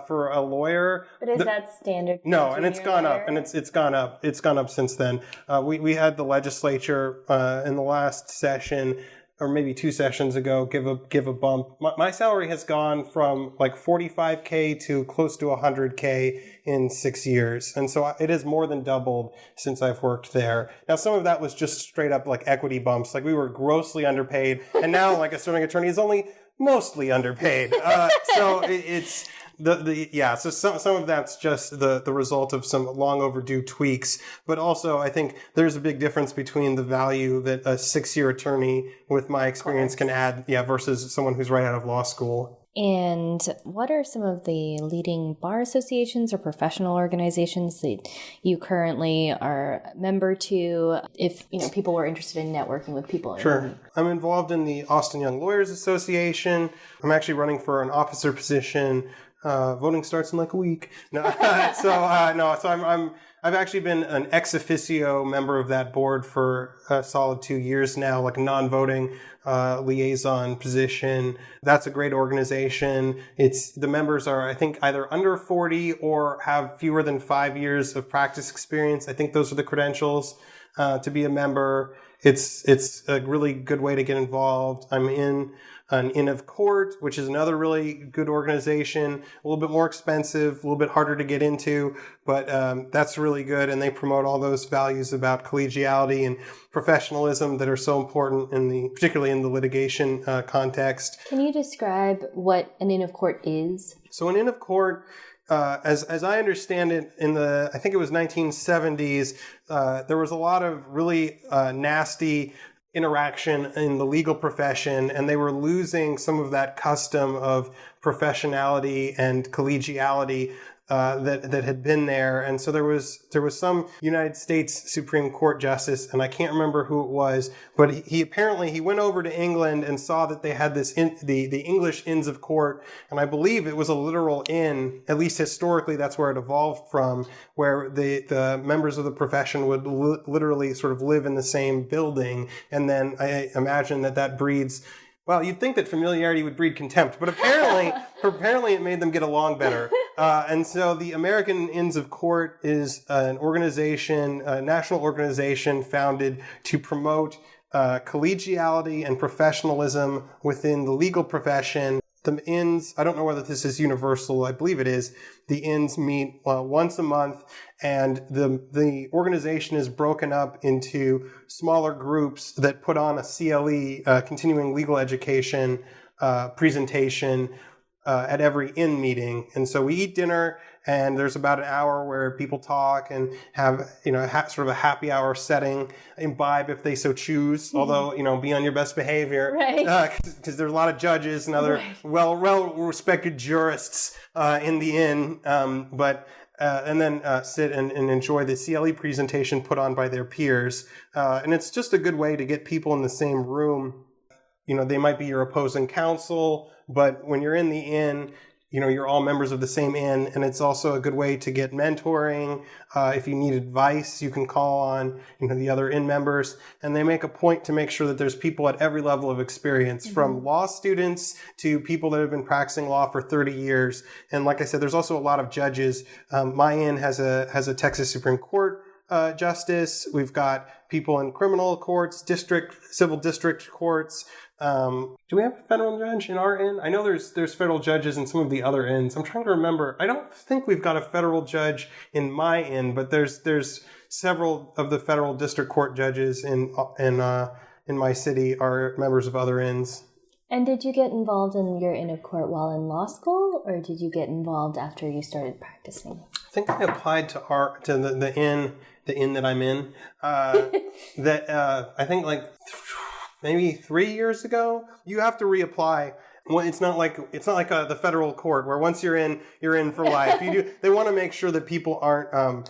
for a lawyer. But is that standard? No, and it's gone up, and it's gone up. It's gone up since then. We had the legislature in the last session, or maybe 2 sessions ago, give a bump. My salary has gone from $45K to close to $100K in 6 years. And so it has more than doubled since I've worked there. Now, some of that was just straight up equity bumps. We were grossly underpaid. And now a starting attorney is only mostly underpaid. So it's so some of that's just the result of some long overdue tweaks, but also I think there's a big difference between the value that a 6-year attorney with my experience can add, versus someone who's right out of law school. And what are some of the leading bar associations or professional organizations that you currently are a member to, if people were interested in networking with people? Sure. I'm involved in the Austin Young Lawyers Association. I'm actually running for an officer position. Voting starts in a week. I've actually been an ex officio member of that board for a solid 2 years now, a non-voting liaison position. That's a great organization. The members are, I think, either under 40 or have fewer than 5 years of practice experience. I think those are the credentials to be a member. It's a really good way to get involved. I'm in an Inn of Court, which is another really good organization, a little bit more expensive, a little bit harder to get into, but that's really good. And they promote all those values about collegiality and professionalism that are so important particularly in the litigation context. Can you describe what an Inn of Court is? So an Inn of Court, as I understand it, I think it was 1970s, there was a lot of really nasty interaction in the legal profession, and they were losing some of that custom of professionality and collegiality that had been there. And so there was some United States Supreme Court justice, and I can't remember who it was, but he went over to England and saw that they had the English Inns of Court, and I believe it was a literal inn, at least historically that's where it evolved from, where the members of the profession would literally sort of live in the same building. And then I imagine that breeds, well, you'd think that familiarity would breed contempt, but apparently it made them get along better. And so the American Inns of Court is an organization, a national organization founded to promote collegiality and professionalism within the legal profession. The inns, I don't know whether this is universal, I believe it is. The inns meet once a month, and the organization is broken up into smaller groups that put on a CLE, continuing legal education presentation at every inn meeting. And so we eat dinner, and there's about an hour where people talk and have, sort of a happy hour setting, imbibe if they so choose, although, be on your best behavior. Right. Because there's a lot of judges and other well-respected jurists in the inn. And then sit and enjoy the CLE presentation put on by their peers. And it's just a good way to get people in the same room. They might be your opposing counsel, but when you're in the inn, you're all members of the same inn, and it's also a good way to get mentoring. If you need advice, you can call on, the other inn members, and they make a point to make sure that there's people at every level of experience, from law students to people that have been practicing law for 30 years. And like I said, there's also a lot of judges. My inn has a Texas Supreme Court justice. We've got people in criminal courts, civil district courts. Do we have a federal judge in our inn? I know there's federal judges in some of the other inns. I'm trying to remember. I don't think we've got a federal judge in my inn, but there's several of the federal district court judges in my city are members of other inns. And did you get involved in your inn of court while in law school, or did you get involved after you started practicing? I think I applied to the inn that I'm in. I think maybe 3 years ago. You have to reapply. Well, it's not like the federal court where once you're in for life. They want to make sure that people aren't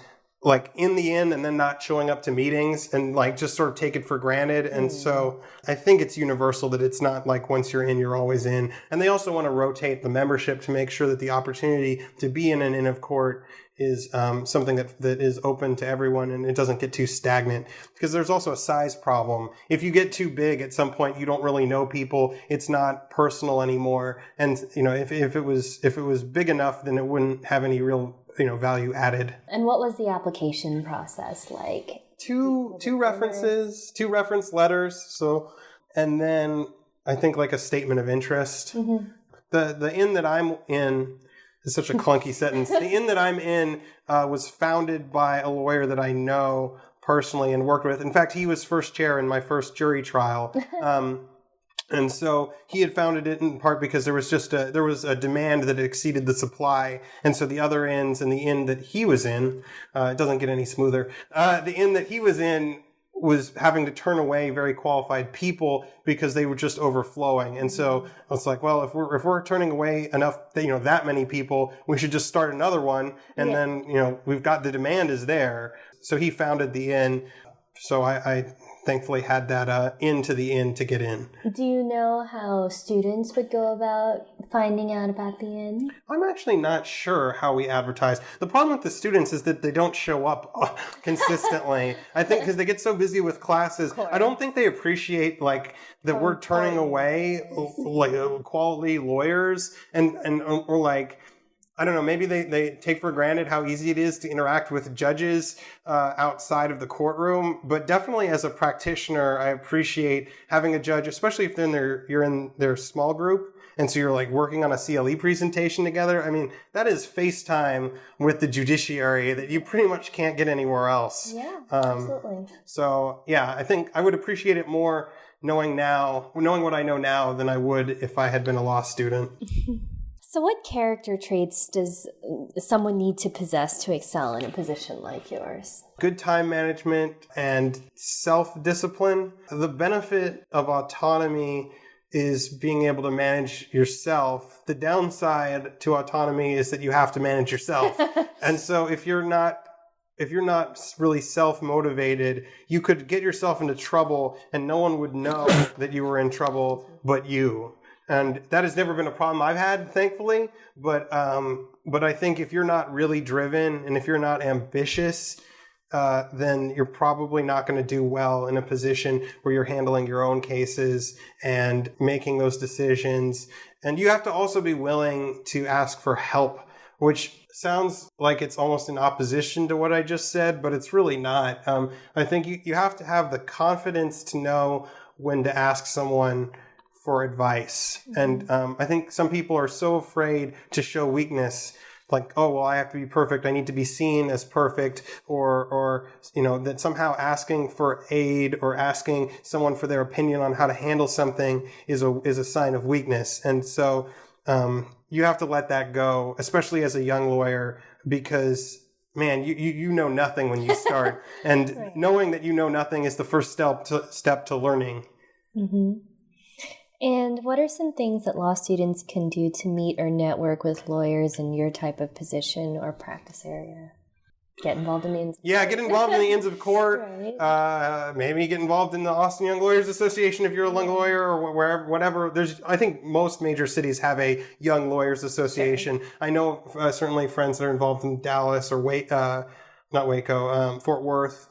in the inn and then not showing up to meetings and just sort of take it for granted. And so I think it's universal that it's not like once you're in, you're always in. And they also want to rotate the membership to make sure that the opportunity to be in an inn of court is something that is open to everyone and it doesn't get too stagnant, because there's also a size problem. If you get too big at some point, you don't really know people. It's not personal anymore. And if it was big enough, then it wouldn't have any real value added. And what was the application process like? Two reference letters. So, and then I think a statement of interest. Mm-hmm. The inn that I'm in is such a clunky sentence. The inn that I'm in was founded by a lawyer that I know personally and worked with. In fact, he was first chair in my first jury trial. And so he had founded it in part because there was a demand that exceeded the supply. And so the other inns and the inn that he was in, it doesn't get any smoother. The inn that he was in was having to turn away very qualified people because they were just overflowing. And so I was like, well, if we're turning away enough, that many people, we should just start another one. And then, we've got the demand is there. So he founded the inn. So I thankfully had that into the inn to get in. Do you know how students would go about finding out about the inn? I'm actually not sure how we advertise. The problem with the students is that they don't show up consistently. I think because they get so busy with classes. I don't think they appreciate that we're turning away quality lawyers or I don't know, maybe they take for granted how easy it is to interact with judges outside of the courtroom. But definitely as a practitioner, I appreciate having a judge, especially if you're in their small group. And so you're working on a CLE presentation together. I mean, that is FaceTime with the judiciary that you pretty much can't get anywhere else. Yeah, absolutely. So yeah, I think I would appreciate it more knowing what I know now than I would if I had been a law student. So what character traits does someone need to possess to excel in a position like yours? Good time management and self-discipline. The benefit of autonomy is being able to manage yourself. The downside to autonomy is that you have to manage yourself. And so if you're not really self-motivated, you could get yourself into trouble and no one would know that you were in trouble but you. And that has never been a problem I've had, thankfully. But I think if you're not really driven and if you're not ambitious, then you're probably not going to do well in a position where you're handling your own cases and making those decisions. And you have to also be willing to ask for help, which sounds like it's almost in opposition to what I just said, but it's really not. I think you have to have the confidence to know when to ask someone for advice. And I think some people are so afraid to show weakness, I have to be perfect, I need to be seen as perfect, or that somehow asking for aid or asking someone for their opinion on how to handle something is a sign of weakness. And so you have to let that go, especially as a young lawyer, because man, you know nothing when you start. And right. Knowing that you know nothing is the first step to learning. Mm-hmm. And what are some things that law students can do to meet or network with lawyers in your type of position or practice area? Get involved in the Inns of Court. Yeah, get involved in the Inns of Court. Right. Maybe get involved in the Austin Young Lawyers Association if you're a young lawyer, or wherever, whatever. I think most major cities have a Young Lawyers Association. Right. I know certainly friends that are involved in Dallas or Fort Worth.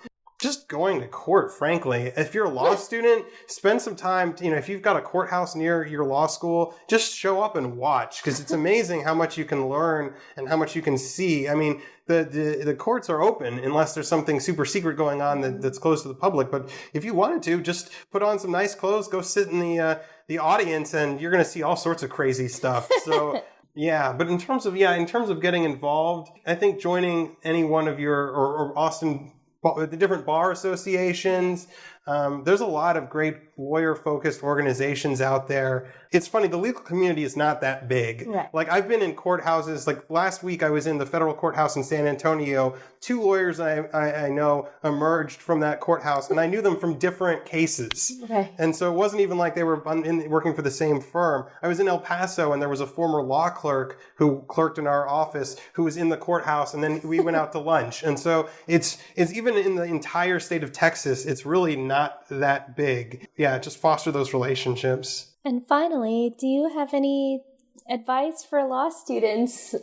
just going to court, frankly. If you're a law student, spend some time, if you've got a courthouse near your law school, just show up and watch, because it's amazing how much you can learn and how much you can see. I mean, the courts are open unless there's something super secret going on that's closed to the public. But if you wanted to, just put on some nice clothes, go sit in the audience, and you're going to see all sorts of crazy stuff. So yeah, but in terms of getting involved, I think joining any one of your or Austin, the different bar associations, there's a lot of great lawyer-focused organizations out there. It's funny, the legal community is not that big. Right. Like, I've been in courthouses, like last week I was in the federal courthouse in San Antonio. 2 lawyers I know emerged from that courthouse, and I knew them from different cases. Right. And so it wasn't even like they were working for the same firm. I was in El Paso, and there was a former law clerk who clerked in our office who was in the courthouse, and then we went out to lunch. And so it's even in the entire state of Texas, it's really not that big. Yeah, just foster those relationships. And finally, do you have any advice for law students?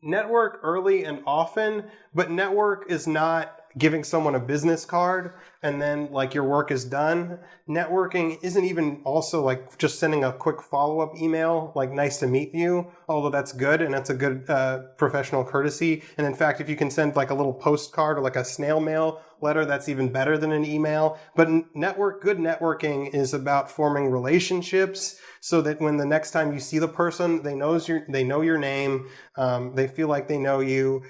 Network early and often, but network is not giving someone a business card and then like your work is done. Networking isn't even also like just sending a quick follow-up email, like nice to meet you, although that's good and that's a good professional courtesy. And in fact, if you can send like a little postcard or like a snail mail letter, that's even better than an email. But good networking is about forming relationships so that when the next time you see the person, they know your name, they feel like they know you,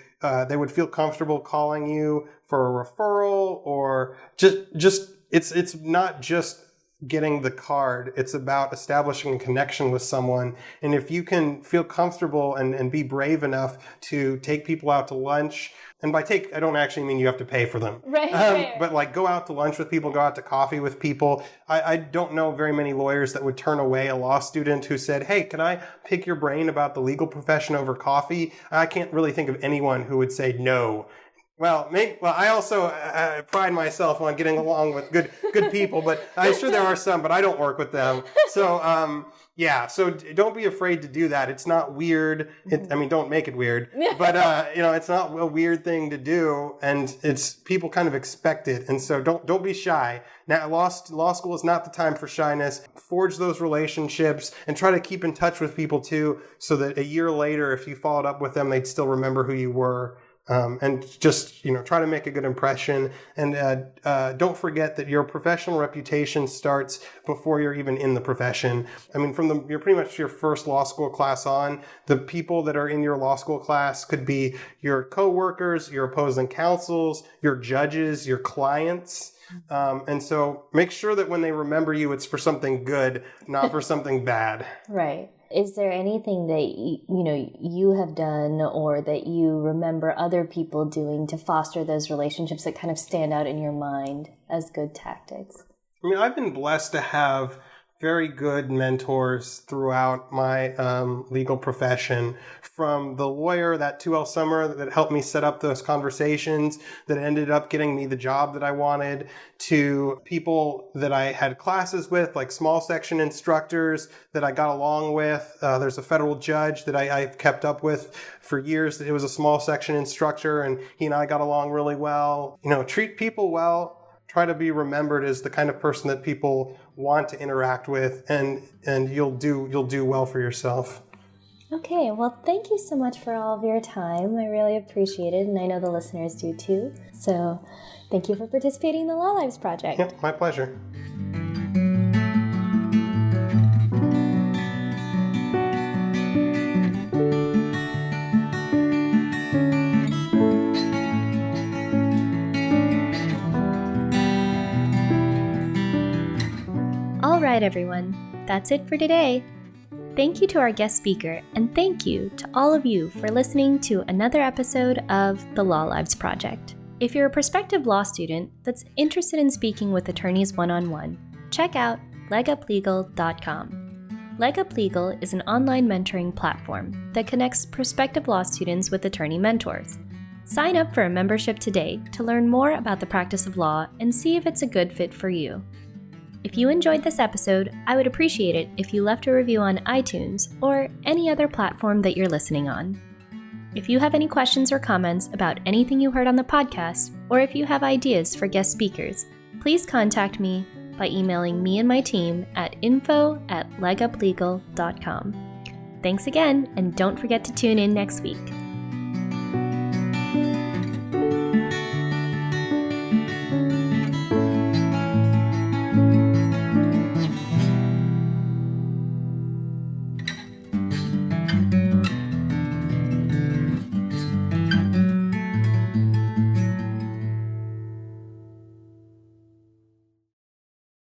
they would feel comfortable calling you for a referral, or just it's not just getting the card. It's about establishing a connection with someone. And if you can feel comfortable and be brave enough to take people out to lunch, and by take, I don't actually mean you have to pay for them. Right. But like go out to lunch with people, go out to coffee with people. I don't know very many lawyers that would turn away a law student who said, hey, can I pick your brain about the legal profession over coffee? I can't really think of anyone who would say no. Well, I also pride myself on getting along with good people, but I'm sure there are some, but I don't work with them. So, so don't be afraid to do that. It's not weird. Don't make it weird, but, it's not a weird thing to do, and it's people kind of expect it. And so don't be shy. Now, law school is not the time for shyness. Forge those relationships and try to keep in touch with people too, so that a year later, if you followed up with them, they'd still remember who you were. And just, try to make a good impression. And don't forget that your professional reputation starts before you're even in the profession. You're pretty much your first law school class on. The people that are in your law school class could be your coworkers, your opposing counsels, your judges, your clients. And so make sure that when they remember you, it's for something good, not for something bad. Right. Is there anything that you have done or that you remember other people doing to foster those relationships that kind of stand out in your mind as good tactics? I've been blessed to have very good mentors throughout my legal profession, from the lawyer, that 2L summer that helped me set up those conversations that ended up getting me the job that I wanted, to people that I had classes with, like small section instructors that I got along with. There's a federal judge that I've kept up with for years. It was a small section instructor, and he and I got along really well. Treat people well. Try to be remembered as the kind of person that people want to interact with, and you'll do well for yourself. Okay, well, thank you so much for all of your time. I really appreciate it, and I know the listeners do too. So thank you for participating in the Law Lives Project. Yep, my pleasure. All right, everyone. That's it for today. Thank you to our guest speaker, and thank you to all of you for listening to another episode of the Law Lives Project. If you're a prospective law student that's interested in speaking with attorneys one-on-one, check out leguplegal.com. Legup Legal is an online mentoring platform that connects prospective law students with attorney mentors. Sign up for a membership today to learn more about the practice of law and see if it's a good fit for you. If you enjoyed this episode, I would appreciate it if you left a review on iTunes or any other platform that you're listening on. If you have any questions or comments about anything you heard on the podcast, or if you have ideas for guest speakers, please contact me by emailing me and my team at info@leguplegal.com. Thanks again, and don't forget to tune in next week.